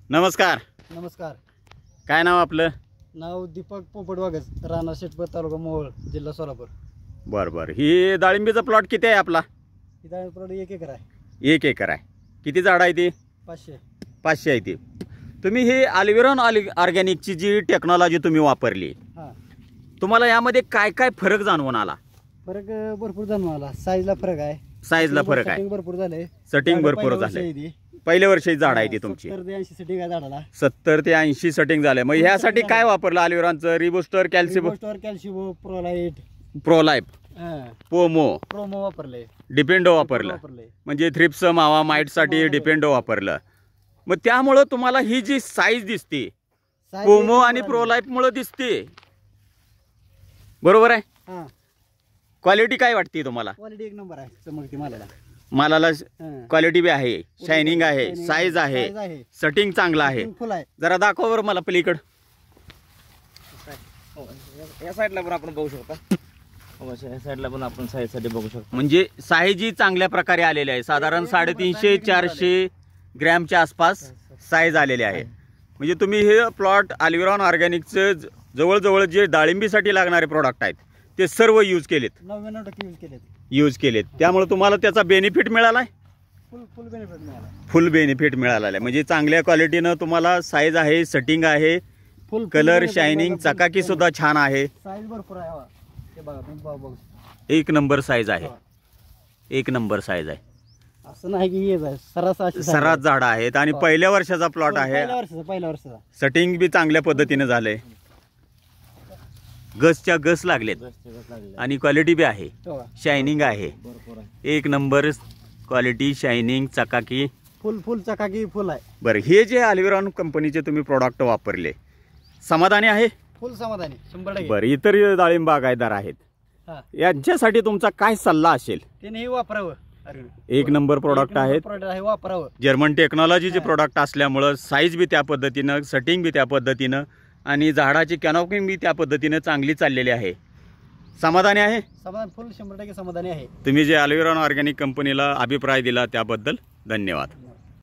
नमस्कार. नमस्कार. काय नाव आपलं? नाव दीपक पोपट वागज, राणा शेटपूर, तालुका मोहोळ, जिल्हा सोलापूर. बरं बरं. ही डाळिंबीचा प्लॉट किती आहे आपला? ही डाळिंब प्लॉट 1 एकर आहे. 1 एकर आहे. किती झाड आहे ती? 500 आहे ती. तुम्ही ही अल्विरॉन ऑर्गॅनिकची जी टेक्नॉलॉजी तुम्ही वापरली, हां, तुम्हाला यामध्ये काय काय फरक जाणवून आला? फरक भरपूर जाणून आला. साईजला फरक आहे. साईजला फरक आहे. सेटिंग भरपूर झाले. सेटिंग भरपूर झाले. पहिल्या वर्षी झाड आहे ती तुमची. 70 ते 80 सेटिंग आहे झाडाला. 70 ते 80 सेटिंग झाले. मग ह्यासाठी काय वापरलं? अल्विरॉनचं रिबूस्टर, कॅल्शियम, प्रोलाइट, प्रोलाइफ, पोमो, प्रोमो वापरले, डिपेंडो वापरलं. म्हणजे थ्रिप्स, मावा, माइटसाठी डिपेंडो वापरलं. मग त्यामुळं तुम्हाला ही जी साईज दिसते पोमो आणि प्रोलाइफ मुळे दिसते, बरोबर आहे? हां. क्वालिटी काय वाटते तुम्हाला? क्वालिटी 1 नंबर आहे. चमकते मालाला. मालाला क्वालिटी बी आहे, शायनिंग आहे, साईज आहे, सेटिंग चांगला आहे. फुल आहे. जरा दाखवा बरं मला पलीकड. या साईडला पण आपण बघू शकता. या साईडला पण आपण साईजसाठी बघू शकतो. म्हणजे साईज ही चांगल्या प्रकारे आलेली आहे. साधारण 350-400 ग्रॅमच्या आसपास साईज आलेली आहे. म्हणजे तुम्ही हे प्लॉट अल्विरॉन ऑर्गॅनिकचं जवळजवळ जे डाळिंबीसाठी लागणारे प्रोडक्ट आहेत ते सर्व यूज केलेत. 99% यूज केलेत. त्यामुळे तुम्हाला त्याचा बेनिफिट मिळालाय. फुल बेनिफिट मिळाला. फुल बेनिफिट मिळाला आहे. म्हणजे चांगल्या क्वालिटीनं तुम्हाला साईज आहे, सेटिंग आहे, फुल कलर, शायनिंग, चकाकी सुद्धा छान आहे. साईज भरपूर आहे. हे बघा, तुम्ही बघू. 1 नंबर साईज आहे. 1 नंबर साईज आहे. असं नाही की हे सर्रास झाडं आहेत आणि पहिल्या वर्षाचा प्लॉट आहे. पहिल्या वर्षाचा सेटिंग बी चांगल्या पद्धतीने झालंय. गसच्या गस लागलेत आणि क्वालिटी बी आहे, शायनिंग आहे. 1 नंबर क्वालिटी, शायनिंग, चकाकी, फुल चकाकी फुल आहे. बरं, हे जे अल्विरॉन कंपनीचे तुम्ही प्रोडक्ट वापरले, समाधानी आहे? फुल समाधानी 100%. बरं, इतर डाळिंब बागायतदार आहेत, यांच्यासाठी तुमचा काय सल्ला असेल? त्याने हे वापरावं. 1 नंबर प्रोडक्ट आहेत. वापरावं. जर्मन टेक्नॉलॉजीचे प्रोडक्ट असल्यामुळं साईज बी त्या पद्धतीनं, सेटिंग बी त्या पद्धतीनं आणि झाडाची कॅनॉपिंग बी त्या पद्धतीनं चांगली चाललेली आहे. समाधानी आहे? समाधान फुल 100% समाधानी आहे. तुम्ही जे अल्विरॉन ऑर्गॅनिक कंपनीला अभिप्राय दिला त्याबद्दल धन्यवाद.